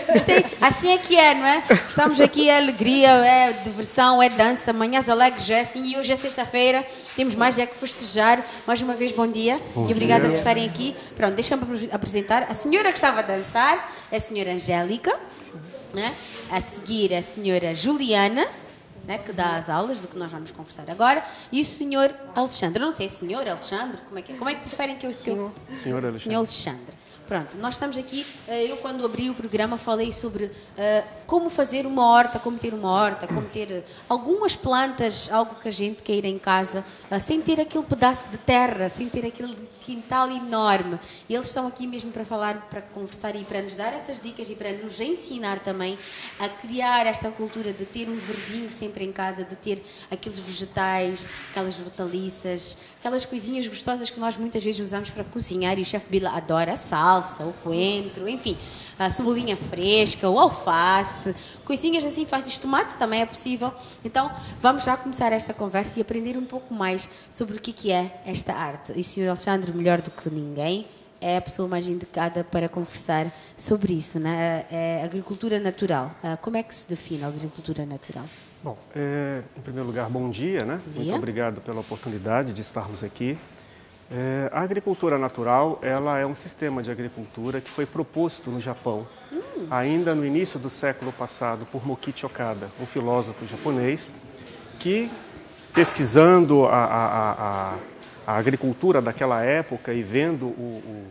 Gostei. Assim é que é, não é? Estamos aqui, é alegria, é diversão, é dança, manhãs alegres, é assim. E hoje é sexta-feira, temos mais é que festejar. Mais uma vez, bom dia. Bom e obrigada dia. por estarem aqui. Pronto, deixa-me apresentar. A senhora que estava a dançar é a senhora Angélica, né? A seguir a senhora Juliana, né, que dá as aulas do que nós vamos conversar agora, e o senhor Alexandre. Eu não sei, senhor Alexandre, como é que é? Como é que preferem que eu... Senhor Alexandre. Senhor Alexandre. Pronto, nós estamos aqui, eu quando abri o programa falei sobre como fazer uma horta, como ter uma horta, como ter algumas plantas, algo que a gente queira em casa, sem ter aquele pedaço de terra, sem ter aquele quintal enorme. E eles estão aqui mesmo para falar, para conversar e para nos dar essas dicas e para nos ensinar também a criar esta cultura de ter um verdinho sempre em casa, de ter aqueles vegetais, aquelas hortaliças, aquelas coisinhas gostosas que nós muitas vezes usamos para cozinhar e o chefe Bila adora a salsa, o coentro, enfim, a cebolinha fresca, o alface, coisinhas assim fáceis, tomate também é possível. Então, vamos já começar esta conversa e aprender um pouco mais sobre o que é esta arte. E o Sr. Alexandre, melhor do que ninguém, é a pessoa mais indicada para conversar sobre isso, né? É agricultura natural. Como é que se define a agricultura natural? Bom, em primeiro lugar, bom dia, né? Bom dia. Muito obrigado pela oportunidade de estarmos aqui. A agricultura natural, ela é um sistema de agricultura que foi proposto no Japão, ainda no início do século passado, por Mokichi Okada, um filósofo japonês, que, pesquisando a agricultura daquela época e vendo o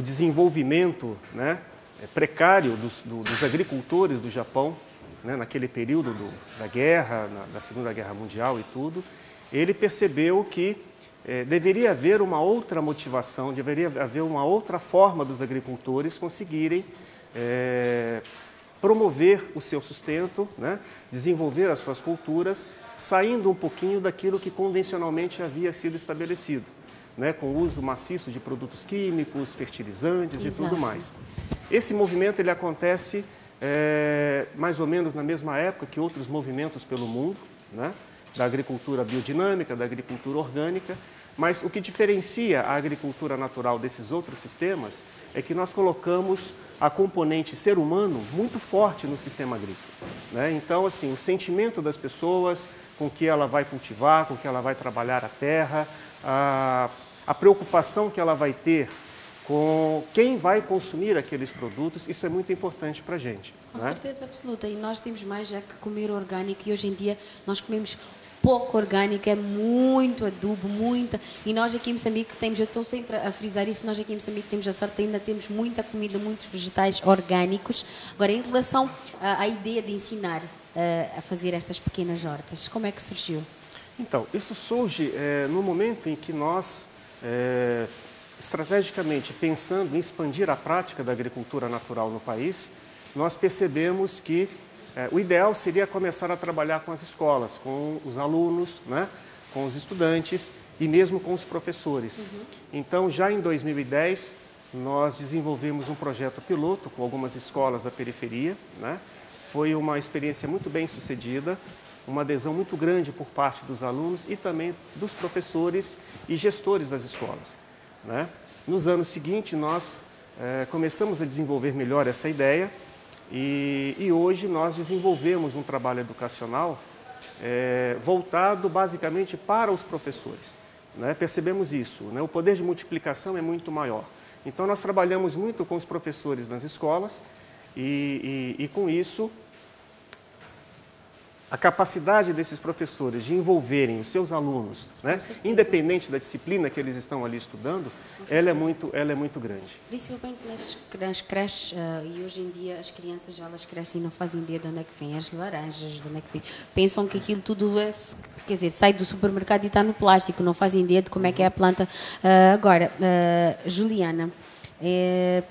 desenvolvimento, né, precário dos agricultores do Japão, né, naquele período da guerra, da Segunda Guerra Mundial e tudo, ele percebeu que deveria haver uma outra motivação, deveria haver uma outra forma dos agricultores conseguirem promover o seu sustento, né, desenvolver as suas culturas, saindo um pouquinho daquilo que convencionalmente havia sido estabelecido, né, com o uso maciço de produtos químicos, fertilizantes e tudo mais. Esse movimento ele acontece mais ou menos na mesma época que outros movimentos pelo mundo, né, da agricultura biodinâmica, da agricultura orgânica, mas o que diferencia a agricultura natural desses outros sistemas é que nós colocamos a componente ser humano muito forte no sistema agrícola, né? Então, assim, o sentimento das pessoas com que ela vai cultivar, com que ela vai trabalhar a terra, a preocupação que ela vai ter com quem vai consumir aqueles produtos, isso é muito importante para a gente. Com né? certeza absoluta, e nós temos mais já que comer orgânico e hoje em dia nós comemos pouco orgânico, é muito adubo, muita, e nós aqui em Moçambique temos, eu estou sempre a frisar isso, nós aqui em Moçambique temos a sorte, ainda temos muita comida, muitos vegetais orgânicos. Agora, em relação à ideia de ensinar a fazer estas pequenas hortas, como é que surgiu? Então, isso surge no momento em que nós, estrategicamente pensando em expandir a prática da agricultura natural no país, nós percebemos que o ideal seria começar a trabalhar com as escolas, com os alunos, né, com os estudantes e mesmo com os professores. Então, já em 2010, nós desenvolvemos um projeto piloto com algumas escolas da periferia, né? Foi uma experiência muito bem sucedida, uma adesão muito grande por parte dos alunos e também dos professores e gestores das escolas, né? Nos anos seguintes, nós começamos a desenvolver melhor essa ideia e hoje nós desenvolvemos um trabalho educacional voltado basicamente para os professores, né? Percebemos isso, né? O poder de multiplicação é muito maior. Então, nós trabalhamos muito com os professores nas escolas e com isso, a capacidade desses professores de envolverem os seus alunos, né, independente da disciplina que eles estão ali estudando, ela é muito grande. Principalmente nas creches, e hoje em dia as crianças elas crescem e não fazem ideia de onde é que vêm as laranjas, de onde é que vem. Pensam que aquilo tudo quer dizer, sai do supermercado e está no plástico, não fazem ideia de como é que é a planta. Agora, Juliana, é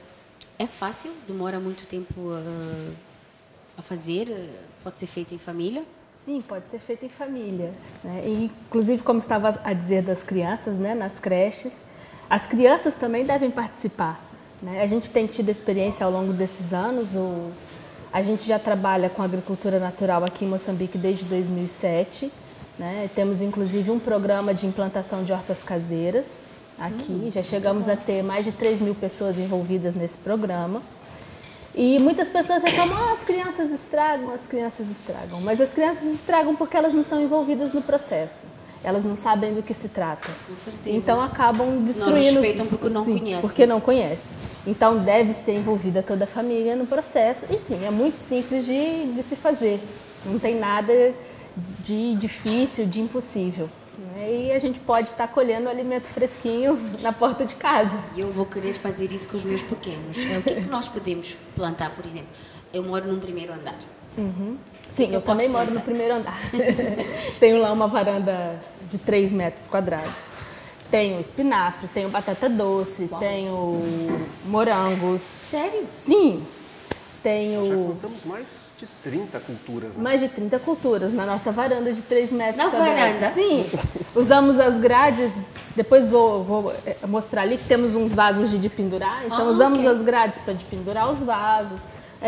fácil? Demora muito tempo a fazer? Pode ser feito em família? Sim, pode ser feito em família, né? E, inclusive, como estava a dizer das crianças, né, nas creches, as crianças também devem participar, né? A gente tem tido experiência ao longo desses anos, a gente já trabalha com agricultura natural aqui em Moçambique desde 2007, né? Temos, inclusive, um programa de implantação de hortas caseiras aqui, já chegamos a ter mais de 3.000 pessoas envolvidas nesse programa. E muitas pessoas reclamam, as crianças estragam, as crianças estragam. Mas as crianças estragam porque elas não são envolvidas no processo. Elas não sabem do que se trata. Com certeza. Então acabam destruindo. Não respeitam porque não conhecem. Porque não conhecem. Então deve ser envolvida toda a família no processo. E sim, é muito simples de se fazer. Não tem nada de difícil, de impossível. E a gente pode estar colhendo o alimento fresquinho na porta de casa. E eu vou querer fazer isso com os meus pequenos. O que é que nós podemos plantar, por exemplo? Eu moro num primeiro andar. Sim, eu também moro no primeiro andar. Tenho lá uma varanda de 3 metros quadrados. Tenho espinafre, tenho batata doce, tenho morangos. Sério? Sim. Tenho... Já plantamos mais de 30 culturas. Né? Mais de 30 culturas na nossa varanda de 3 metros Na quadrados. varanda? Sim. Usamos as grades, depois vou mostrar ali que temos uns vasos de pendurar. Então usamos as grades para pendurar os vasos.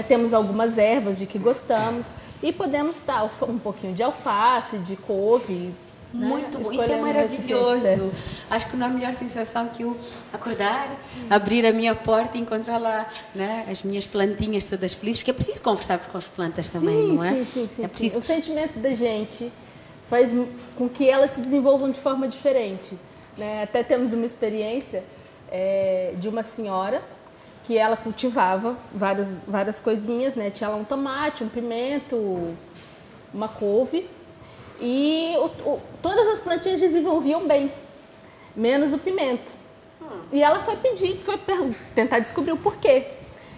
Temos algumas ervas de que gostamos. E podemos dar um pouquinho de alface, de couve. Muito bom, isso é maravilhoso. Acho que não há melhor sensação que eu acordar, abrir a minha porta e encontrar lá, né, as minhas plantinhas todas felizes, porque é preciso conversar com as plantas também, não é? Sim. É preciso... O sentimento da gente faz com que elas se desenvolvam de forma diferente. Né? Até temos uma experiência de uma senhora que ela cultivava várias coisinhas, né? Tinha lá um tomate, um pimento, uma couve. E todas as plantinhas desenvolviam bem, menos o pimento. E ela foi tentar descobrir o porquê.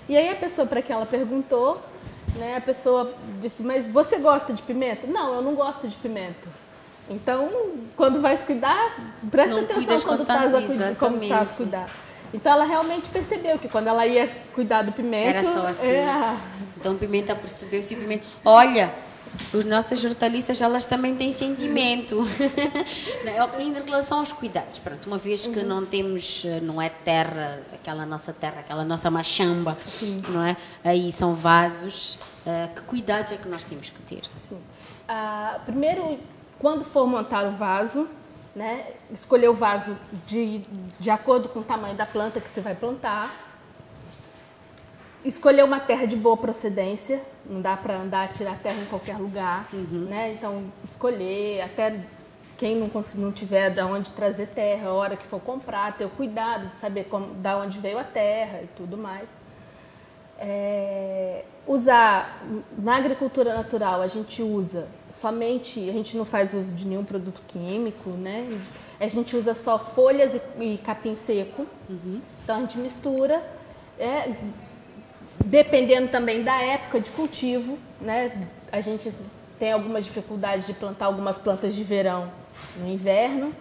E aí a pessoa para quem ela perguntou, né, a pessoa disse, mas você gosta de pimenta? Não, eu não gosto de pimenta. Então, quando vais cuidar, presta atenção quando estás a cuidar. Então ela realmente percebeu que quando ela ia cuidar do pimento... Era só assim. Então Pimenta percebeu-se, Pimenta... Olha... As nossas hortaliças, elas também têm sentimento. Em relação aos cuidados, pronto, uma vez que não temos, não é terra, aquela nossa machamba, não é? Aí são vasos. Que cuidados é que nós temos que ter? Sim. Primeiro, quando for montar o vaso, né, escolher o vaso de acordo com o tamanho da planta que você vai plantar. Escolher uma terra de boa procedência, não dá para andar, tirar terra em qualquer lugar, né? Então, escolher, até quem não tiver de onde trazer terra, a hora que for comprar, ter o cuidado de saber de onde veio a terra e tudo mais. Usar, na agricultura natural, a gente não faz uso de nenhum produto químico, né? A gente usa só folhas e capim seco, então a gente mistura, dependendo também da época de cultivo, né? A gente tem algumas dificuldades de plantar algumas plantas de verão no inverno.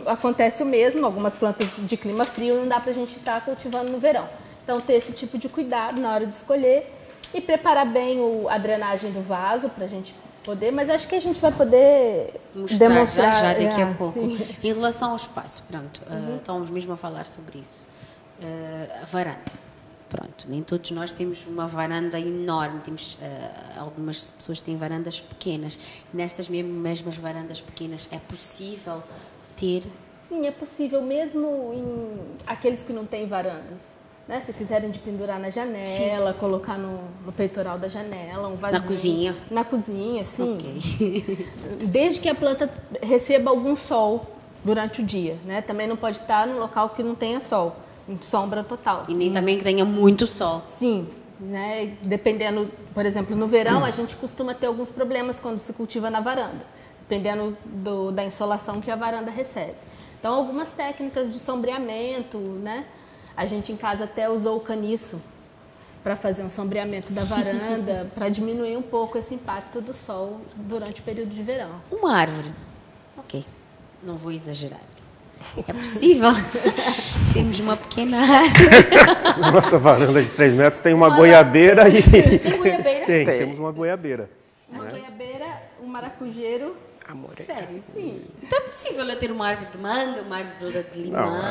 Acontece o mesmo, algumas plantas de clima frio não dá para a gente estar cultivando no verão. Então, ter esse tipo de cuidado na hora de escolher e preparar bem a drenagem do vaso para a gente poder, mas acho que a gente vai poder demonstrar já daqui a pouco. Sim. Em relação ao espaço, pronto, estamos mesmo a falar sobre isso. A varanda. Pronto, nem todos nós temos uma varanda enorme, algumas pessoas têm varandas pequenas. Nestas mesmas varandas pequenas é possível ter? Sim, é possível, mesmo em aqueles que não têm varandas. Né? Se quiserem de pendurar na janela, colocar no peitoral da janela, um vasinho. Na cozinha? Na cozinha, sim. Okay. Desde que a planta receba algum sol durante o dia. Né? Também não pode estar num local que não tenha sol. Sombra total. E nem também que tenha muito sol. Sim, né? Dependendo, por exemplo, no verão a gente costuma ter alguns problemas quando se cultiva na varanda, dependendo da insolação que a varanda recebe. Então, algumas técnicas de sombreamento, né? A gente em casa até usou o caniço para fazer um sombreamento da varanda, para diminuir um pouco esse impacto do sol durante o período de verão. Uma árvore. Ok, não vou exagerar. É possível? Temos uma pequena árvore. Nossa varanda de 3 metros tem uma goiabeira e... Tem goiabeira? Temos uma goiabeira. Uma goiabeira, um maracujeiro. Amor. Sério? Sim. Então é possível eu ter uma árvore de manga, uma árvore de limão?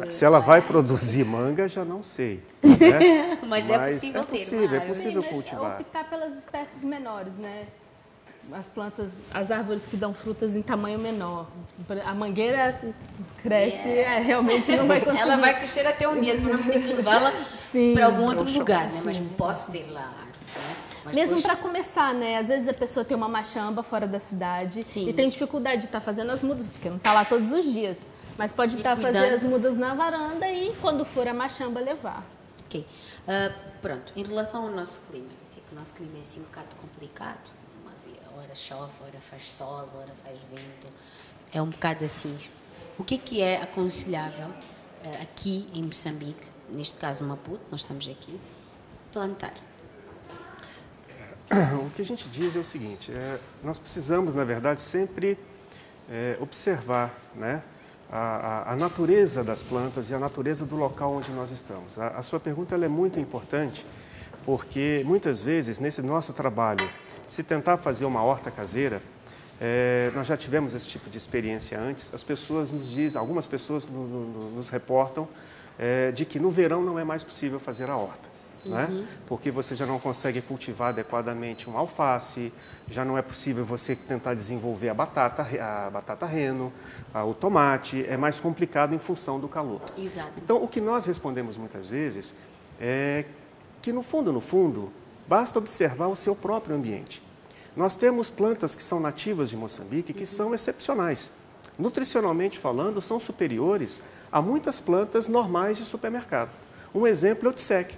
Se ela vai produzir manga, já não sei. Né? Mas é possível ter uma árvore. É possível Sim, cultivar. Optar pelas espécies menores, né? As plantas, as árvores que dão frutas em tamanho menor. A mangueira cresce, realmente não vai conseguir. Ela vai crescer até um dia, nós vamos ter que levá-la para algum outro lugar, né? Mas posso ter lá a árvore, né? Mas mesmo depois... para começar, né? Às vezes a pessoa tem uma machamba fora da cidade e tem dificuldade de estar fazendo as mudas, porque não está lá todos os dias. Mas pode estar fazendo as mudas na varanda e, quando for a machamba, levar. Ok. Pronto, em relação ao nosso clima, eu sei que o nosso clima é assim um bocado complicado. Ora chove, ora faz sol, ora faz vento. É um bocado assim. O que é aconselhável aqui em Moçambique, neste caso Maputo, nós estamos aqui, plantar? O que a gente diz é o seguinte, nós precisamos, na verdade, sempre observar, né, a natureza das plantas e a natureza do local onde nós estamos. A sua pergunta ela é muito importante, porque muitas vezes, nesse nosso trabalho, se tentar fazer uma horta caseira, nós já tivemos esse tipo de experiência antes, as pessoas nos dizem, algumas pessoas nos reportam de que no verão não é mais possível fazer a horta. Né? Porque você já não consegue cultivar adequadamente um alface, já não é possível você tentar desenvolver a batata reno, o tomate, é mais complicado em função do calor. Exato. Então, o que nós respondemos muitas vezes é que, no fundo, basta observar o seu próprio ambiente. Nós temos plantas que são nativas de Moçambique que são excepcionais. Nutricionalmente falando, são superiores a muitas plantas normais de supermercado. Um exemplo é o tsek.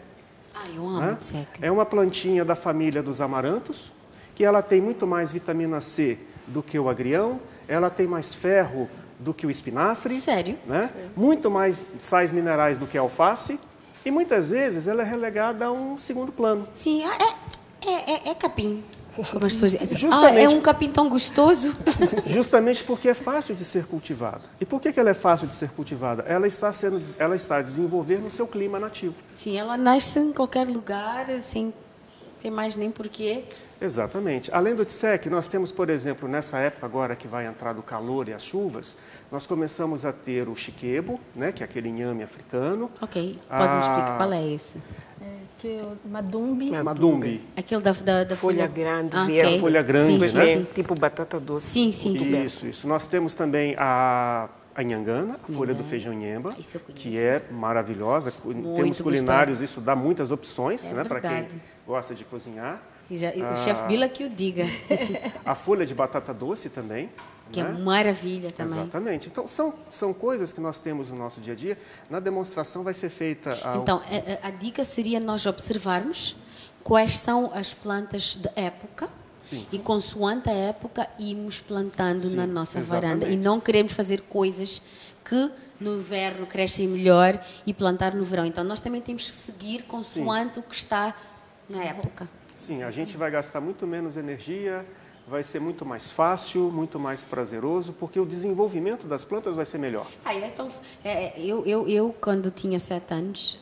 Eu amo tsek. É uma plantinha da família dos amarantos, que ela tem muito mais vitamina C do que o agrião, ela tem mais ferro do que o espinafre. Sério? Né? Muito mais sais minerais do que a alface, e muitas vezes ela é relegada a um segundo plano. Sim, é capim. Como as pessoas dizem. Justamente, é um capim tão gostoso. Justamente porque é fácil de ser cultivada. E por que ela é fácil de ser cultivada? Ela está a desenvolver no seu clima nativo. Sim, ela nasce em qualquer lugar, sem ter mais nem porquê. Exatamente. Além do tsek, nós temos, por exemplo, nessa época agora que vai entrar do calor e as chuvas, nós começamos a ter o chiquebo, né, que é aquele inhame africano. Ok, pode me explicar qual é esse? Madumbi. Madumbi. Aquele da folha grande, verde. Folha grande, sim, né? Sim. Tipo batata doce. Sim. Isso. Nós temos também a inhangana, a folha do feijão nhemba, que é maravilhosa. Em termos culinários, isso dá muitas opções, né, para quem gosta de cozinhar. O chefe Bila que o diga. A folha de batata doce também. Que né? É maravilha também. Exatamente. Então, são coisas que nós temos no nosso dia a dia. Na demonstração vai ser feita... Então, a dica seria nós observarmos quais são as plantas da época. Sim. E, consoante a época, irmos plantando na nossa exatamente. varanda. E não queremos fazer coisas que no inverno crescem melhor e plantar no verão. Então, nós também temos que seguir consoante o que está na época. Sim, a gente vai gastar muito menos energia, vai ser muito mais fácil, muito mais prazeroso, porque o desenvolvimento das plantas vai ser melhor. Eu quando tinha 7 anos,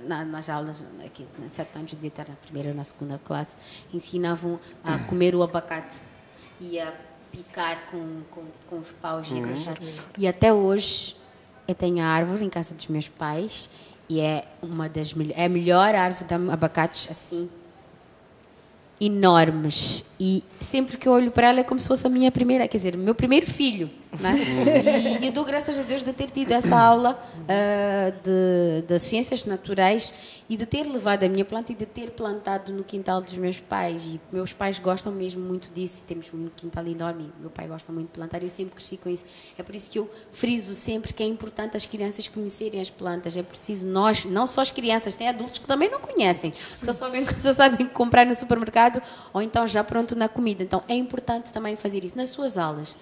nas aulas, aqui, 7 anos, eu devia estar na primeira ou na segunda classe, ensinavam a comer o abacate e a picar com os paus e deixar. E até hoje eu tenho a árvore em casa dos meus pais e é a melhor árvore de abacates assim, enormes, e sempre que eu olho para ela é como se fosse a minha primeira, quer dizer, o meu primeiro filho, né? E eu dou graças a Deus de ter tido essa aula de ciências naturais e de ter levado a minha planta e de ter plantado no quintal dos meus pais, e meus pais gostam mesmo muito disso, e temos um quintal enorme, meu pai gosta muito de plantar e eu sempre cresci com isso. É por isso que eu friso sempre que é importante as crianças conhecerem as plantas. É preciso nós, não só as crianças, tem adultos que também não conhecem, só sabem comprar no supermercado ou então já pronto na comida. Então é importante também fazer isso nas suas aulas.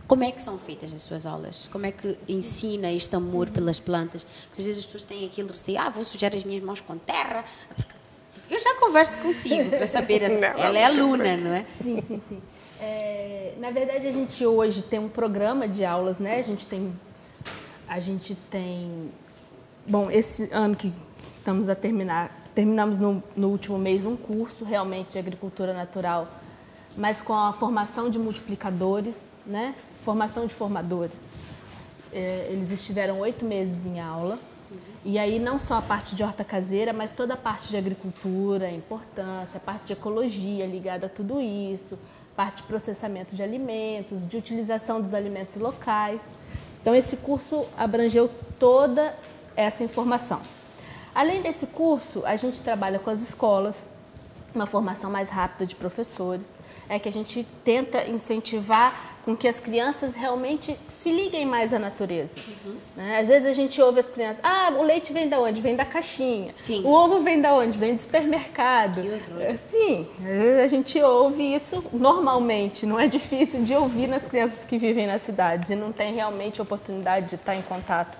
Como é que são feitas as suas aulas? Como é que ensina este amor pelas plantas? Porque às vezes as pessoas têm aquele receio, vou sujar as minhas mãos com terra. Eu já converso consigo para saber, ela é aluna, não é? Sim. Na verdade, a gente hoje tem um programa de aulas, né? A gente tem, bom, esse ano que estamos a terminamos no último mês um curso realmente de agricultura natural, mas com a formação de multiplicadores, né? Formação de formadores. Eles estiveram 8 meses em aula, e aí não só a parte de horta caseira, mas toda a parte de agricultura, a importância, a parte de ecologia ligada a tudo isso, parte de processamento de alimentos, de utilização dos alimentos locais. Então, esse curso abrangeu toda essa informação. Além desse curso, a gente trabalha com as escolas, uma formação mais rápida de professores, que a gente tenta incentivar com que as crianças realmente se liguem mais à natureza. Né? Às vezes a gente ouve as crianças, o leite vem da onde? Vem da caixinha. Sim. O ovo vem da onde? Vem do supermercado. Que horror. Sim, às vezes a gente ouve isso normalmente, não é difícil de ouvir nas crianças que vivem nas cidades e não tem realmente oportunidade de estar em contato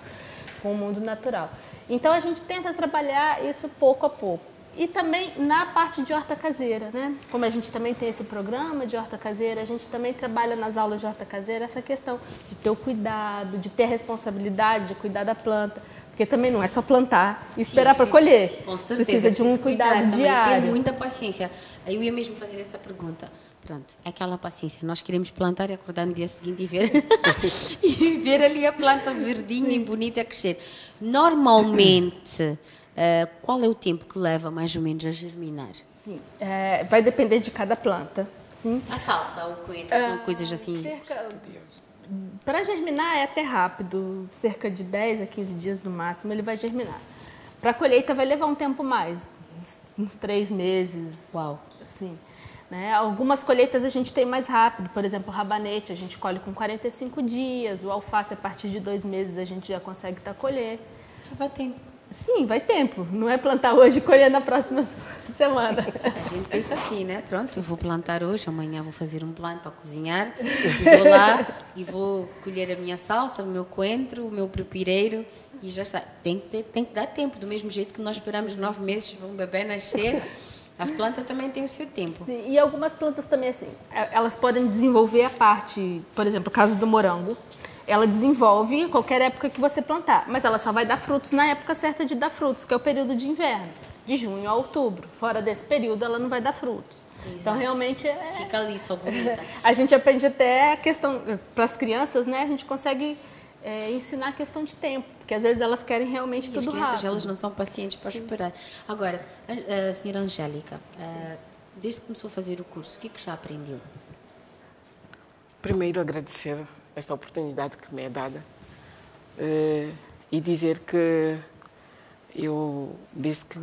com o mundo natural. Então a gente tenta trabalhar isso pouco a pouco. E também na parte de horta caseira, né? Como a gente também tem esse programa de horta caseira, a gente também trabalha nas aulas de horta caseira essa questão de ter o cuidado, de ter a responsabilidade de cuidar da planta, porque também não é só plantar e esperar para colher. Com certeza. Precisa de um cuidado diário. Ter muita paciência. Eu ia mesmo fazer essa pergunta. Pronto, é aquela paciência. Nós queremos plantar e acordar no dia seguinte e ver, e ver ali a planta verdinha e bonita a crescer. Normalmente, qual é o tempo que leva mais ou menos a germinar? Sim, vai depender de cada planta. Sim. A salsa, o coentro, são coisas assim. Para germinar é até rápido, cerca de 10 a 15 dias no máximo ele vai germinar. Para a colheita vai levar um tempo mais, uns 3 meses. Uau! Assim, né? Algumas colheitas a gente tem mais rápido, por exemplo, o rabanete a gente colhe com 45 dias, o alface a partir de 2 meses a gente já consegue colher. Vai tempo. Sim, vai tempo. Não é plantar hoje e colher na próxima semana. A gente pensa assim, né? Pronto, eu vou plantar hoje, amanhã vou fazer um plano para cozinhar, e vou lá e vou colher a minha salsa, o meu coentro, o meu pepireiro e já está. Tem que dar tempo, do mesmo jeito que nós esperamos 9 meses para um bebê nascer. A planta também tem o seu tempo. Sim, e algumas plantas também, assim, elas podem desenvolver a parte, por exemplo, o caso do morango. Ela desenvolve qualquer época que você plantar, mas ela só vai dar frutos na época certa de dar frutos, que é o período de inverno, de junho a outubro. Fora desse período, ela não vai dar frutos. Exato. Então, realmente... Fica ali, só bonita. A gente aprende até a questão... Para as crianças, né, a gente consegue ensinar a questão de tempo, porque às vezes elas querem realmente tudo rápido. As crianças, elas não são pacientes para esperar. Agora, a senhora Angélica, desde que começou a fazer o curso, o que já aprendeu? Primeiro, agradecer esta oportunidade que me é dada e dizer que eu, desde que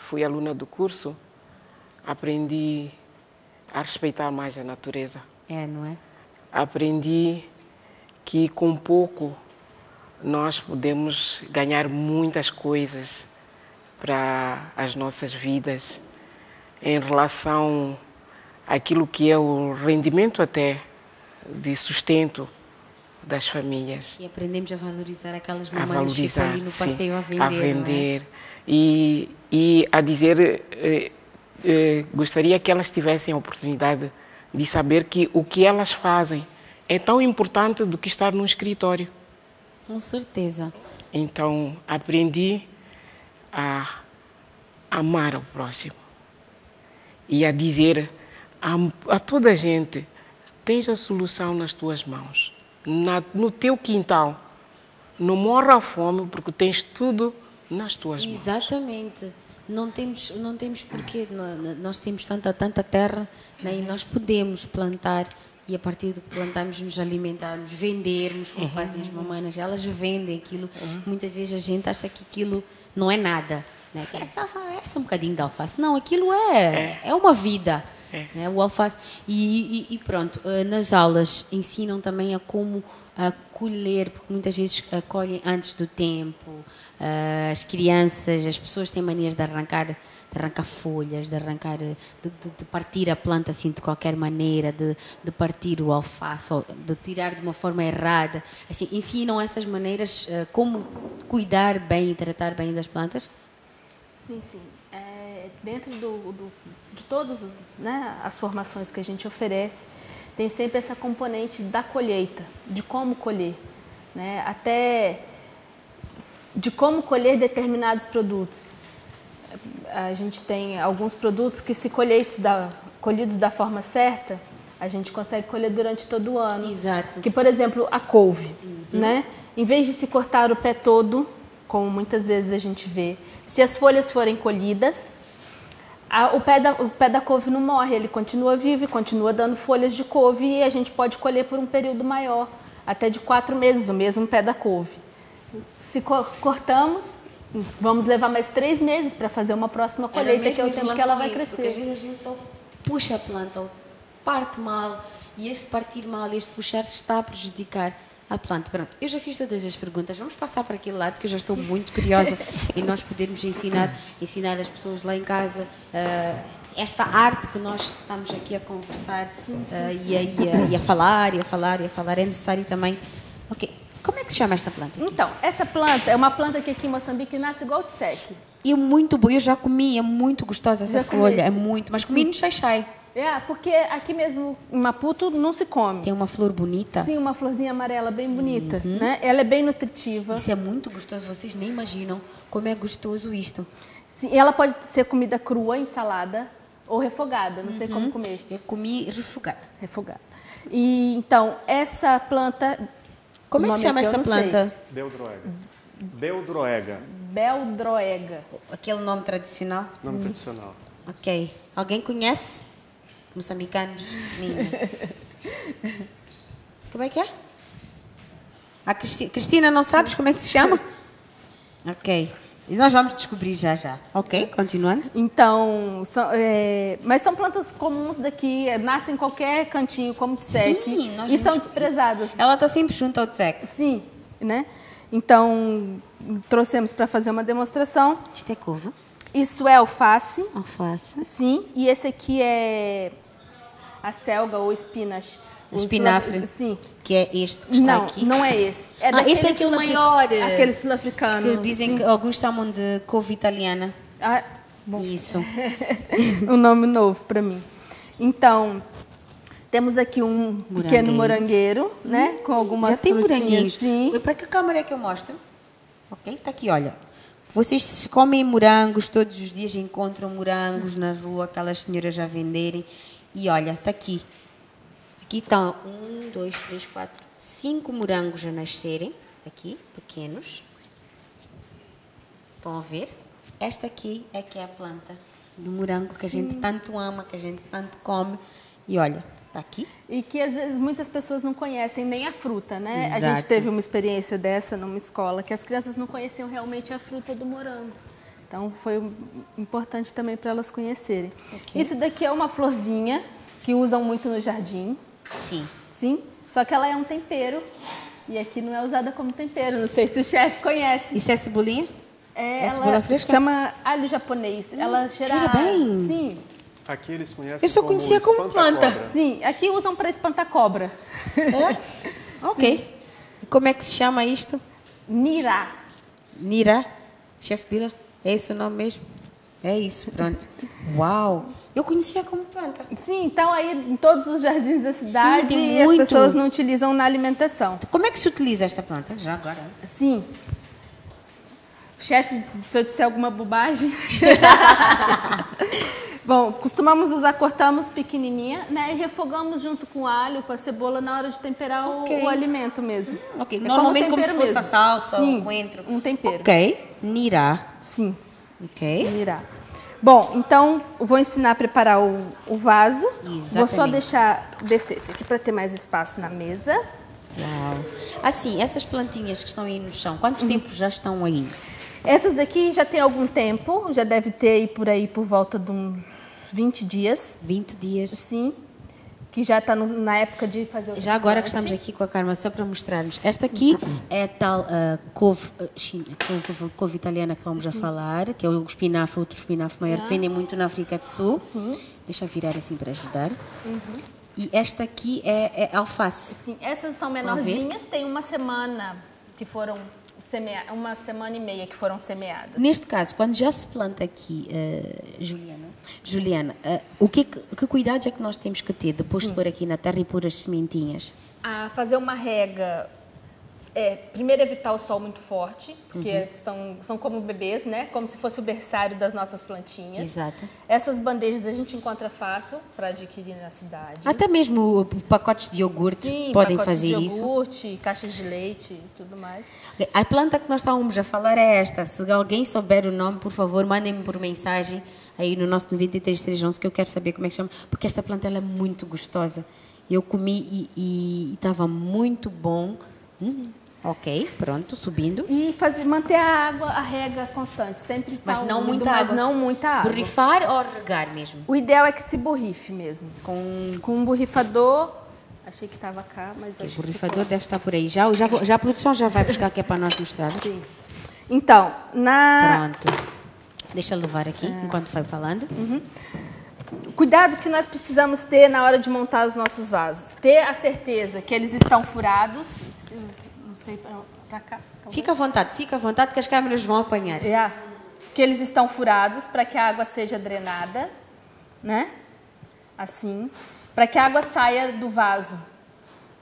fui aluna do curso, aprendi a respeitar mais a natureza. Não é? Aprendi que com pouco nós podemos ganhar muitas coisas para as nossas vidas em relação àquilo que é o rendimento até de sustento das famílias. E aprendemos a valorizar aquelas mamães que ficam ali no passeio a vender. A vender. E a dizer, gostaria que elas tivessem a oportunidade de saber que o que elas fazem é tão importante do que estar num escritório. Com certeza. Então, aprendi a amar o próximo e a dizer a toda a gente: tens a solução nas tuas mãos, no teu quintal. Não morra a fome porque tens tudo nas tuas mãos. Exatamente. Não temos porquê. Nós temos tanta terra, né, e nós podemos plantar e a partir do que plantamos nos alimentarmos, vendermos, como fazem as mamães. Elas vendem aquilo. Muitas vezes a gente acha que aquilo não é nada. Né? Que é só um bocadinho de alface. Não, aquilo é uma vida. Né? O alface. E pronto, nas aulas ensinam também a como colher, porque muitas vezes colhem antes do tempo. As crianças, as pessoas têm manias de arrancar folhas, de partir a planta assim de qualquer maneira, de partir o alface, ou de tirar de uma forma errada. Assim, ensinam essas maneiras, como cuidar bem e tratar bem das plantas? Sim. Dentro de todas as formações que a gente oferece, tem sempre essa componente da colheita, de como colher, né? Até de como colher determinados produtos. A gente tem alguns produtos que, se colhidos da forma certa, a gente consegue colher durante todo o ano. Exato. Que, por exemplo, a couve, né? Em vez de se cortar o pé todo, como muitas vezes a gente vê, se as folhas forem colhidas, o pé da couve não morre, ele continua vivo e continua dando folhas de couve, e a gente pode colher por um período maior, até de 4 meses, o mesmo pé da couve. Se cortamos, Vamos levar mais 3 meses para fazer uma próxima colheita, que é o tempo que ela vai crescer. Porque às vezes a gente só puxa a planta ou parte mal, e este partir mal, este puxar está a prejudicar a planta. Pronto, eu já fiz todas as perguntas, vamos passar para aquele lado que eu já estou muito curiosa e nós podermos ensinar as pessoas lá em casa esta arte que nós estamos aqui a conversar e a falar, é necessário também. Ok, como é que se chama esta planta aqui? Então, essa planta é uma planta que aqui em Moçambique nasce igual de seque. E muito boa, eu já comi, é muito gostosa essa folha, é comeste? muito, mas comi no xai-xai. Porque aqui mesmo em Maputo não se come. Tem uma flor bonita. Sim, uma florzinha amarela bem bonita, né? Ela é bem nutritiva. Isso é muito gostoso, vocês nem imaginam como é gostoso isto. Sim, ela pode ser comida crua, em salada ou refogada, não sei como comeste. Eu comi refogada. Refogada. E então, essa planta... Como é que se chama esta planta? Beldroega. Beldroega. Aquele nome tradicional? Nome tradicional. Ok. Alguém conhece? Moçambicanos? Ninguém. Como é que é? A Cristina, não sabes como é que se chama? Ok. E nós vamos descobrir já já. Ok, continuando. Então, mas são plantas comuns daqui, nascem em qualquer cantinho, como tsek, Sim, nós e são vimos- desprezadas. Ela está sempre junto ao tsek. Sim, né? Então, trouxemos para fazer uma demonstração. Isto é couve? Isso é alface, Alface. sim, e esse aqui é a selga ou espinafre. Espinafre. Sim. Que é este que está Não, aqui. não é esse. É Esse é aquele maior. Aquele sul-africano. Que dizem que alguns chamam de couve italiana. Ah, bom, Isso. um nome novo para mim. Então, temos aqui um pequeno morangueiro, né? Com algumas Já tem frutinhas. moranguinhos. Sim. Para que câmera é que eu mostro? Ok? Está aqui, olha. Vocês comem morangos, todos os dias encontram morangos na rua, aquelas senhoras a venderem. E olha, está aqui. Aqui estão 1, 2, 3, 4, 5 morangos a nascerem. Aqui, pequenos. Estão a ver? Esta aqui é que é a planta do morango que a gente tanto ama, que a gente tanto come. E olha, está aqui. E que às vezes muitas pessoas não conhecem nem a fruta, né? A Exato. gente teve uma experiência dessa numa escola, que as crianças não conheciam realmente a fruta do morango. Então foi importante também para elas conhecerem. Ok. Isso daqui é uma florzinha que usam muito no jardim. Sim. Sim, só que ela é um tempero e aqui não é usada como tempero. Não sei se o chefe conhece. Isso é cebolinha? É Ela cebola fresca? chama alho japonês. Ela cheira bem. Sim, Aqui eles conhecem Eu só conhecia como espanta-cobra. planta. sim. Aqui usam para espantar cobra. É? Ok. E como é que se chama isto? Nirá. Nira? Chef Bila? É esse o nome mesmo? É isso, pronto. Uau! Eu conhecia como planta. Sim, então aí em todos os jardins da cidade tem as muito. pessoas não utilizam na alimentação. Como é que se utiliza esta planta? Já agora. Sim. Chefe, se eu disser alguma bobagem. Bom, costumamos usar, cortamos pequenininha, né? E refogamos junto com o alho, com a cebola na hora de temperar Ok. o alimento mesmo. Ok. É Normalmente como tempero se fosse mesmo. a salsa Sim, ou coentro. um tempero. Ok. Nira. Sim, Ok. virar. Bom, então eu vou ensinar a preparar o vaso. Vou só Exatamente. deixar descer esse aqui para ter mais espaço na mesa. Uau. Assim, essas plantinhas que estão aí no chão, quanto tempo já estão aí? Essas daqui já tem algum tempo, já deve ter aí por volta de uns 20 dias. 20 dias. Sim, que já está na época de fazer o Já agora que transplante. estamos aqui com a Carma, só para mostrarmos. Esta aqui é a tal couve, couve italiana que estamos a falar, que é o espinafre, outro espinafre maior, que vendem muito na África do Sul. Sim. Deixa eu virar assim para ajudar. E esta aqui é alface. Sim, essas são menorzinhas, tem uma semana que foram semeadas, uma semana e meia que foram semeadas. Neste caso, quando já se planta aqui, Juliana, que cuidados é que nós temos que ter depois de pôr aqui na terra e pôr as sementinhas? A fazer uma rega, primeiro evitar o sol muito forte, porque são como bebês, né? Como se fosse o berçário das nossas plantinhas. Exato. Essas bandejas a gente encontra fácil para adquirir na cidade. Até mesmo pacotes de iogurte Sim, podem pacotes fazer de isso. iogurte, caixas de leite e tudo mais. A planta que nós estávamos a falar é esta. Se alguém souber o nome, por favor, mandem-me por mensagem aí no nosso 93311, que eu quero saber como é que chama, porque esta planta ela é muito gostosa. Eu comi e estava muito bom. Ok, pronto, subindo. E manter a água, a rega constante, sempre tá Mas não úmido, muita mas água. não muita água. Borrifar ou regar mesmo? O ideal é que se borrife mesmo. Com Com um borrifador, achei que estava cá, mas o acho que borrifador deve estar por aí. Já a produção já vai buscar que é para nós mostrarmos. sim. Então, Pronto. Deixa eu levar aqui, enquanto vai falando. cuidado que nós precisamos ter na hora de montar os nossos vasos. Ter a certeza que eles estão furados. Não sei, para cá. Fica à vontade que as câmeras vão apanhar. Que eles estão furados para que a água seja drenada, né? Assim, para que a água saia do vaso.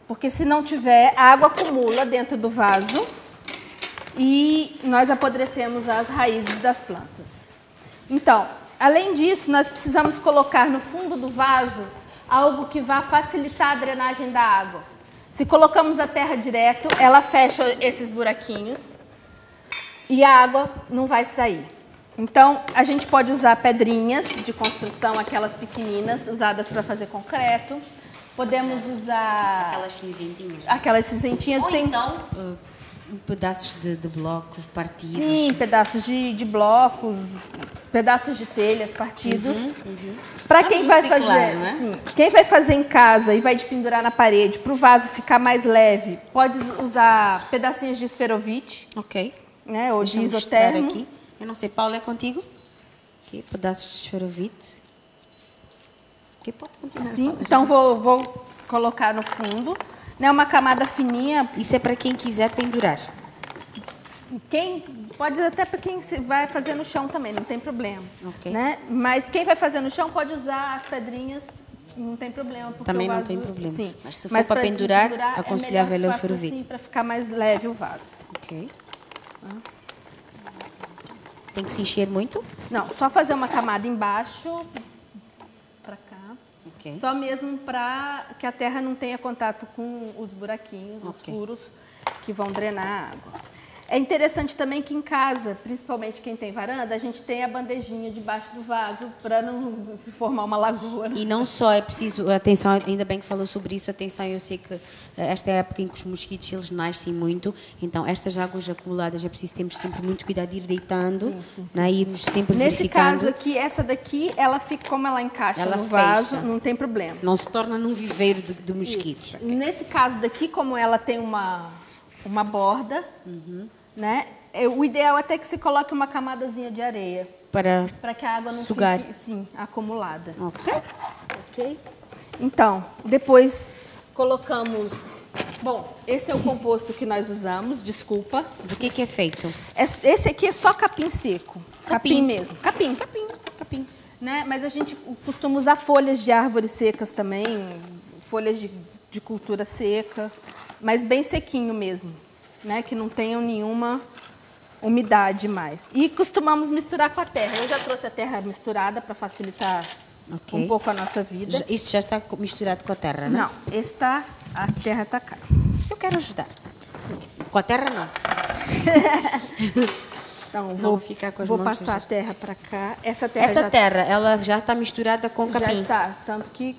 Porque se não tiver, a água acumula dentro do vaso e nós apodrecemos as raízes das plantas. Então, além disso, nós precisamos colocar no fundo do vaso algo que vá facilitar a drenagem da água. Se colocamos a terra direto, ela fecha esses buraquinhos e a água não vai sair. Então, a gente pode usar pedrinhas de construção, aquelas pequeninas, usadas para fazer concreto. Podemos usar Aquelas cinzentinhas. aquelas cinzentinhas. Ou então, pedaços de blocos partidos. Sim, pedaços de blocos, pedaços de telhas partidos. Para quem vai fazer, claro, né? sim, quem vai fazer em casa e vai de pendurar na parede, para o vaso ficar mais leve, pode usar pedacinhos de esferovite, Ok. né, ou de Deixa eu mostrar isotermo. aqui. Eu não sei, Paulo, é contigo? Aqui, pedaços de esferovite. Ok, pode continuar. Sim, Paula. então vou colocar no fundo, né, uma camada fininha. Isso é para quem quiser pendurar. Quem pode até para quem vai fazer no chão também, não tem problema. Ok. Né? Mas quem vai fazer no chão pode usar as pedrinhas, não tem problema. Porque Também o não vaso, tem problema. Sim. Mas se for para pendurar, aconselhável é o esferovite. Assim, para ficar mais leve o vaso. Ok. Tem que se encher muito? Não, só fazer uma camada embaixo, para cá. Ok. Só mesmo para que a terra não tenha contato com os buraquinhos, os Ok. furos que vão drenar a água. É interessante também que em casa, principalmente quem tem varanda, a gente tem a bandejinha debaixo do vaso para não se formar uma lagoa. Né? E não só é preciso, atenção, ainda bem que falou sobre isso, atenção, eu sei que esta é a época em que os mosquitos eles nascem muito, então estas águas acumuladas é preciso termos sempre muito cuidado de ir deitando, né, irmos sempre Nesse verificando. caso aqui, essa daqui, ela fica como ela encaixa Ela no vaso, fecha. não tem problema. Não se torna num viveiro de mosquitos. Isso. Nesse caso daqui, como ela tem uma borda, né? O ideal é até que se coloque uma camadazinha de areia Para que a água não sugar. fique acumulada. Ok. Ok? Então, depois colocamos... Bom, esse é o composto que nós usamos, desculpa. Do que é feito? Esse aqui é só capim seco. Capim mesmo. Capim. Capim. Né? Mas a gente costuma usar folhas de árvores secas também, folhas de cultura seca, mas bem sequinho mesmo, né? Que não tenham nenhuma umidade mais. E costumamos misturar com a terra. Eu já trouxe a terra misturada para facilitar um pouco a nossa vida. Isto já está misturado com a terra, não? Não, a terra está cá. Eu quero ajudar. Com a terra, não. Então, Vou ficar com as vou mãos passar a sujas. terra para cá. Essa terra Terra, ela já está misturada com já capim. está, tanto que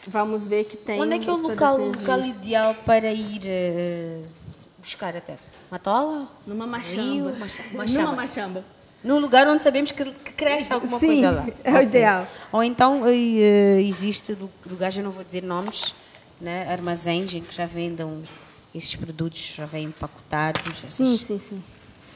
vamos ver que tem... Onde é que é o uns local pedacinhos de- ideal para ir buscar a terra? Matola? Numa machamba. Rio? Machamba. Numa machamba. Num lugar onde sabemos que cresce alguma Sim, coisa lá. é o Ok. ideal. Ou então existe lugares, eu não vou dizer nomes, né, armazéns em que já vendam esses produtos, já vêm empacotados. Sim.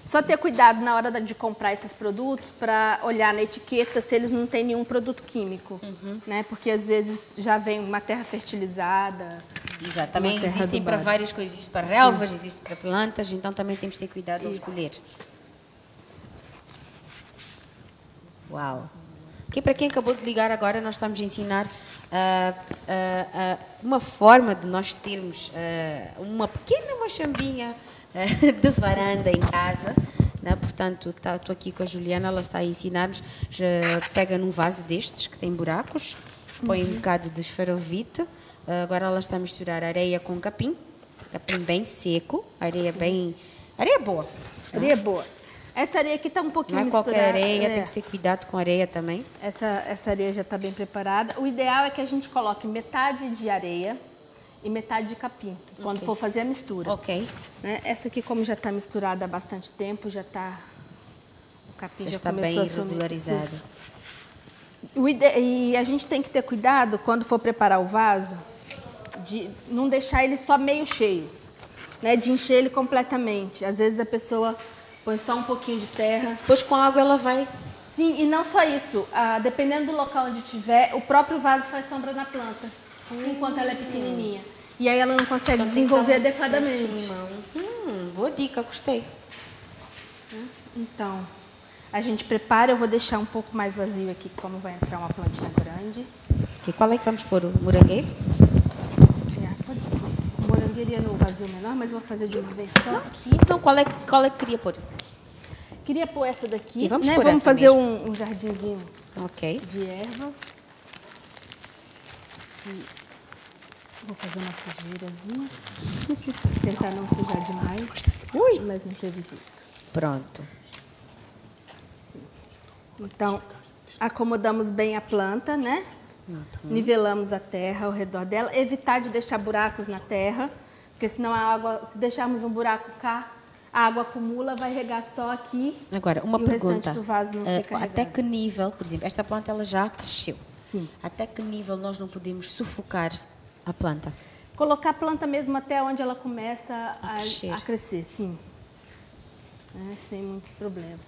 Só ter cuidado na hora de comprar esses produtos para olhar na etiqueta se eles não têm nenhum produto químico, né? Porque às vezes já vem uma terra fertilizada. Exato. Também terra existem para adubada. várias coisas, existe para relvas, existe para plantas, então também temos que ter cuidado ao escolher. Uau! Que para quem acabou de ligar agora, nós estamos a ensinar uma forma de nós termos uma pequena machambinha de varanda em casa. Né? Portanto, estou aqui com a Juliana, ela está a ensinar-nos. Pega num vaso destes que tem buracos, põe um bocado de esferovite. Agora ela está a misturar areia com capim bem seco, areia boa. Areia boa. Essa areia aqui está um pouquinho Não é misturada. qualquer areia, tem que ter cuidado com a areia também. Essa areia já está bem preparada. O ideal é que a gente coloque metade de areia e metade de capim, quando for fazer a mistura. Ok. Né? Essa aqui, como já está misturada há bastante tempo, já está... O capim já está bem começou regularizado. E a gente tem que ter cuidado, quando for preparar o vaso, de não deixar ele só meio cheio, né? De encher ele completamente. Às vezes a pessoa põe só um pouquinho de terra. Depois com a água ela vai... Sim, e não só isso. Dependendo do local onde tiver, o próprio vaso faz sombra na planta, enquanto ela é pequenininha. E aí ela não consegue desenvolver adequadamente. Boa dica, gostei. Então, a gente prepara. Eu vou deixar um pouco mais vazio aqui, como vai entrar uma plantinha grande. Qual é que vamos pôr? O morangueiro? Pode ser. Morangueiro ia no vazio menor, mas eu vou fazer de uma vez só aqui. Então, qual é que queria pôr? Queria pôr essa daqui, E vamos né? pôr Vamos essa fazer mesmo. um jardinzinho Ok. de ervas. E vou fazer uma sujeirazinha. Tentar não sujar demais. Ui! Mas não teve jeito. Pronto. Sim. Então, acomodamos bem a planta, né? Nivelamos a terra ao redor dela. Evitar de deixar buracos na terra, porque senão a água, se deixarmos um buraco cá, a água acumula, vai regar só aqui. Agora, uma e pergunta. O restante do vaso não fica até regado. que nível, por exemplo, esta planta ela já cresceu. Sim. Até que nível nós não podemos sufocar a planta? Colocar a planta mesmo até onde ela começa crescer. a crescer, sim. Sem muitos problemas.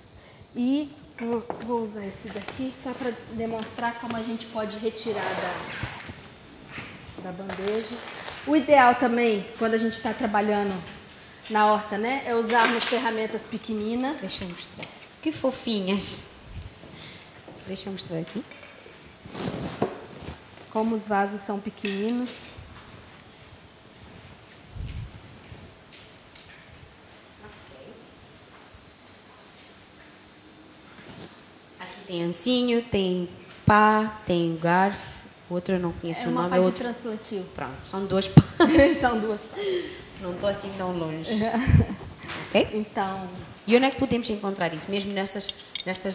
E vou usar esse daqui só para demonstrar como a gente pode retirar da bandeja. O ideal também, quando a gente está trabalhando na horta, né, é usarmos ferramentas pequeninas. Deixa eu mostrar. Que fofinhas. Deixa eu mostrar aqui. Como os vasos são pequeninos. Aqui tem ancinho, tem pá, tem garfo. O outro eu não conheço o uma nome. pá É de outro. transplantio. Pronto, são duas pás. São duas pás. Não estou assim tão longe. Ok? Então, E onde é que podemos encontrar isso? Mesmo nestas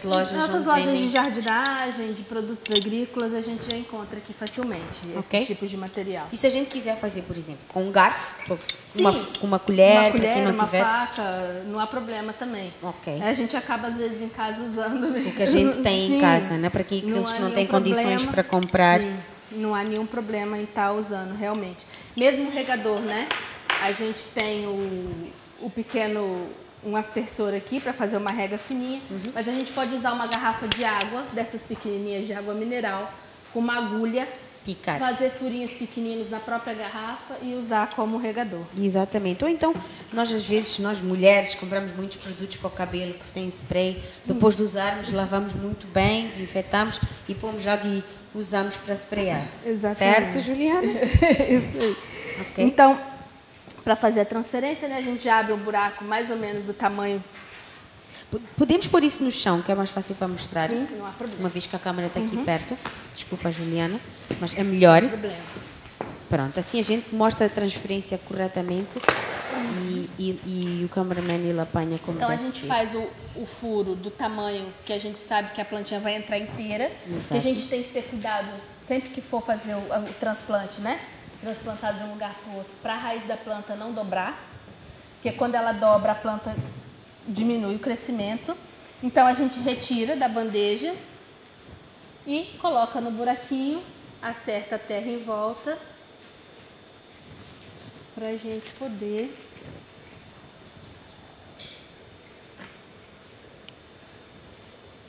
lojas nossas onde lojas vendem... de jardinagem, de produtos agrícolas, a gente já encontra aqui facilmente Ok. esses tipos de material. E se a gente quiser fazer, por exemplo, com um garfo, Sim. uma colher, para quem não uma tiver... faca, não há problema também. Ok. A gente acaba, às vezes, em casa usando O que a gente tem Sim. em casa, né? Para aqueles Não que há não nenhum têm condições problema. para comprar. Sim, não há nenhum problema em estar usando, realmente. Mesmo o regador, né? A gente tem o pequeno... um aspersor aqui para fazer uma rega fininha, mas a gente pode usar uma garrafa de água, dessas pequenininhas de água mineral, com uma agulha, Picar. fazer furinhos pequeninos na própria garrafa e usar como regador. Exatamente. Ou então, nós às vezes, nós mulheres, compramos muitos produtos para o cabelo que tem spray, depois de usarmos, lavamos muito bem, desinfetamos e pomos água e usamos para sprayar. Exatamente. Certo, Juliana? Isso aí. Ok. Então, para fazer a transferência, né, a gente abre um buraco mais ou menos do tamanho. Podemos pôr isso no chão, que é mais fácil para mostrar. Sim, não há problema. Uma vez que a câmera está aqui perto. Desculpa, Juliana, mas é melhor. Não há problemas. Pronto, assim a gente mostra a transferência corretamente e o cameraman ele apanha como Então a deve gente ser. faz o furo do tamanho que a gente sabe que a plantinha vai entrar inteira. Exato. E a gente tem que ter cuidado sempre que for fazer o transplante, né? Transplantar de um lugar para o outro, para a raiz da planta não dobrar, porque quando ela dobra a planta diminui o crescimento. Então a gente retira da bandeja e coloca no buraquinho, acerta a terra em volta para a gente poder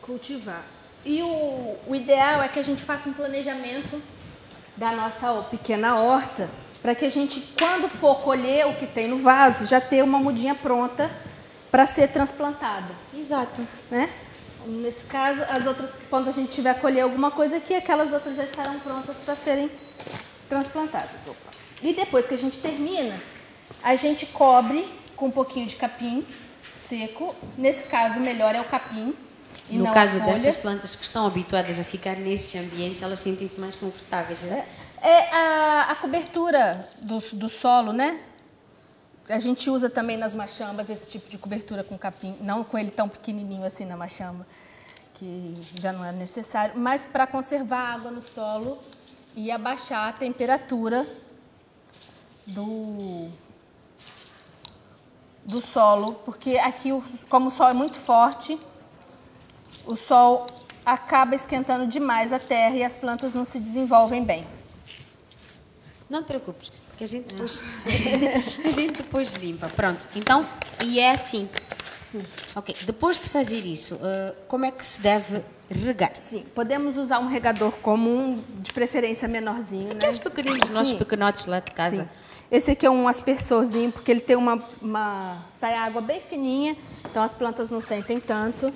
cultivar. E o ideal é que a gente faça um planejamento da nossa pequena horta, para que a gente, quando for colher o que tem no vaso, já ter uma mudinha pronta para ser transplantada. Exato. Né? Nesse caso, as outras, quando a gente tiver colher alguma coisa aqui, aquelas outras já estarão prontas para serem transplantadas. Opa. E depois que a gente termina, a gente cobre com um pouquinho de capim seco. Nesse caso, o melhor é o capim. E No não caso a folha. destas plantas que estão habituadas a ficar nesses ambientes, elas sentem-se mais confortáveis, né? É a cobertura do solo, né? A gente usa também nas machambas esse tipo de cobertura com capim, não com ele tão pequenininho assim na machamba, que já não é necessário, mas para conservar a água no solo e abaixar a temperatura do solo, porque aqui, como o sol é muito forte, o sol acaba esquentando demais a terra e as plantas não se desenvolvem bem. Não te preocupes, que a gente depois, a gente depois limpa. Pronto, então, e é assim. Sim. Ok, depois de fazer isso, como é que se deve regar? Sim, podemos usar um regador comum, de preferência menorzinho, Aqueles né? pequeninos, nossos Sim. pequenotes lá de casa. Sim. Esse aqui é um aspersorzinho, porque ele tem sai água bem fininha, então as plantas não sentem tanto.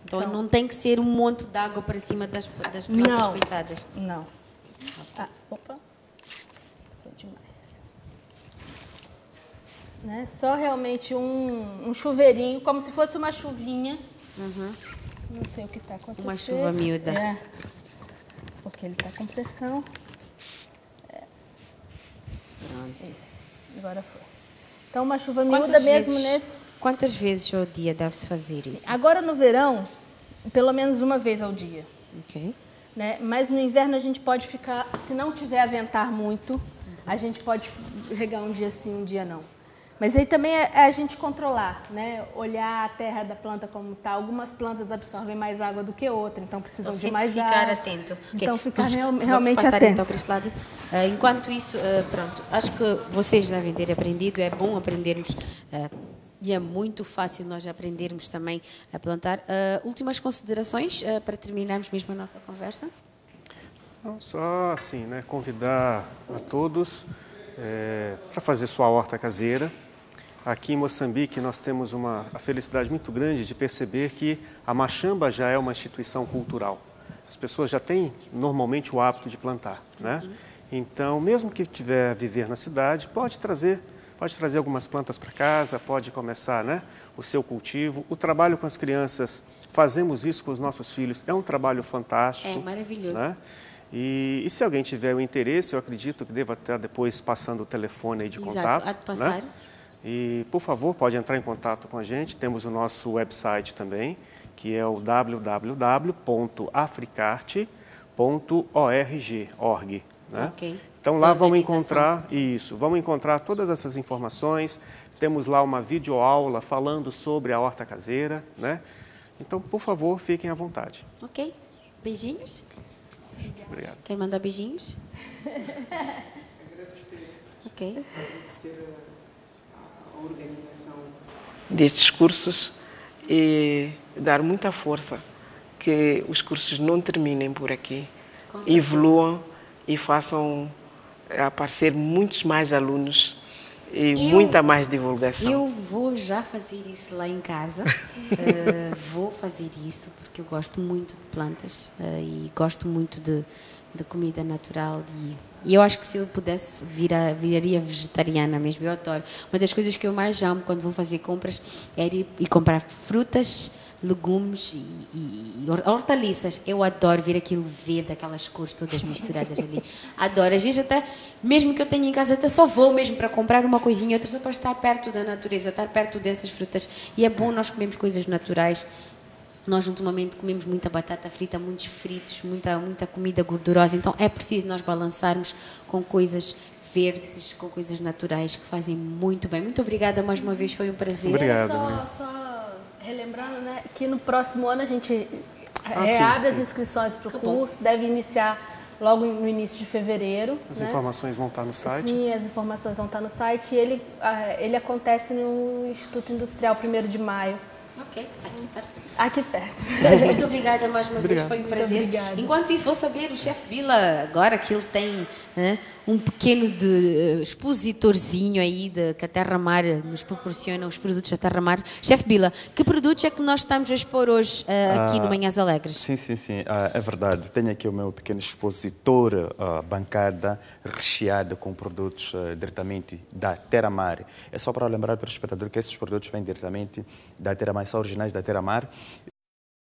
Então não tem que ser um monte de água para cima das plantas, Não. coitadas. Não. Ah, opa. Foi demais. Né? Só realmente um chuveirinho, como se fosse uma chuvinha. Não sei o que está acontecendo. Uma chuva miúda. É. Porque ele está com pressão. Isso. Agora foi. Então, uma chuva miúda mesmo nesse... Quantas vezes ao dia deve-se fazer isso? Agora, no verão, pelo menos uma vez ao dia. Ok. Né? Mas no inverno a gente pode ficar... Se não tiver a ventar muito, a gente pode regar um dia sim, um dia não. Mas aí também é a gente controlar, né? Olhar a terra da planta como está. Algumas plantas absorvem mais água do que outras, então precisam de mais ficar água. atento. Então, ficar vamos realmente passar atento. então para este lado. Enquanto isso, pronto, acho que vocês devem ter aprendido, é bom aprendermos, e é muito fácil nós aprendermos também a plantar. Últimas considerações para terminarmos mesmo a nossa conversa? Não, só assim, né, convidar a todos para fazer sua horta caseira. Aqui em Moçambique nós temos a felicidade muito grande de perceber que a machamba já é uma instituição cultural. As pessoas já têm normalmente o hábito de plantar, né? Então, mesmo que tiver a viver na cidade, pode trazer algumas plantas para casa, pode começar, né, o seu cultivo. O trabalho com as crianças, fazemos isso com os nossos filhos, é um trabalho fantástico. É maravilhoso. Né? E se alguém tiver o interesse, eu acredito que deva estar depois passando o telefone aí de contato. Há de passar. Né? E, por favor, pode entrar em contato com a gente. Temos o nosso website também, que é o www.africarte.org. Né? Okay. Então, lá vão encontrar todas essas informações. Temos lá uma videoaula falando sobre a horta caseira. Né? Então, por favor, fiquem à vontade. Ok. Beijinhos. Obrigado. Quer mandar beijinhos? Agradecer. Ok. Agradecer a organização destes cursos e dar muita força que os cursos não terminem por aqui, evoluam e façam aparecer muitos mais alunos e muita mais divulgação. Eu vou já fazer isso lá em casa. Vou fazer isso porque eu gosto muito de plantas e gosto muito de comida natural e eu acho que se eu pudesse viraria vegetariana mesmo. Eu adoro. Uma das coisas que eu mais amo quando vou fazer compras é ir comprar frutas, legumes e hortaliças. Eu adoro ver aquilo verde, aquelas cores todas misturadas ali. Adoro. Às vezes até, mesmo que eu tenha em casa, até só vou mesmo para comprar uma coisinha, outra só para estar perto da natureza, estar perto dessas frutas. E é bom nós comermos coisas naturais. Nós ultimamente comemos muita batata frita, muitos fritos, muita comida gordurosa. Então é preciso nós balançarmos com coisas verdes, com coisas naturais que fazem muito bem. Muito obrigada mais uma vez, foi um prazer. Obrigado. Só relembrando, né, que no próximo ano a gente sim. reabre as inscrições para o curso, deve iniciar logo no início de fevereiro. As né? informações vão estar no site? Sim, as informações vão estar no site e ele acontece no Instituto Industrial 1º de Maio. Ok, aqui perto. Aqui perto. Muito obrigada mais uma vez, foi um prazer. Obrigada. Enquanto isso, vou saber, o chefe Bila, agora que ele tem um pequeno expositorzinho aí que a Terra Mar nos proporciona, os produtos da Terra Mar. Chefe Bila, que produtos é que nós estamos a expor hoje aqui no Manhãs Alegres? Sim, é verdade. Tenho aqui o meu pequeno expositor, bancada recheada com produtos diretamente da Terra Mar. É só para lembrar para o espectador que esses produtos vêm diretamente da Terra Mar, são originais da Terra Mar.